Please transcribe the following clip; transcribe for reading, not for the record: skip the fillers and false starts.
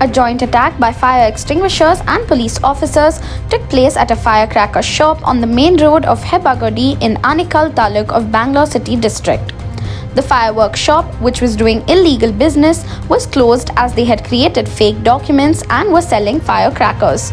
A joint attack by fire extinguishers and police officers took place at a firecracker shop on the main road of Hebagadi in Anikal Taluk of Bangalore City district. The fireworks shop, which was doing illegal business, was closed as they had created fake documents and were selling firecrackers.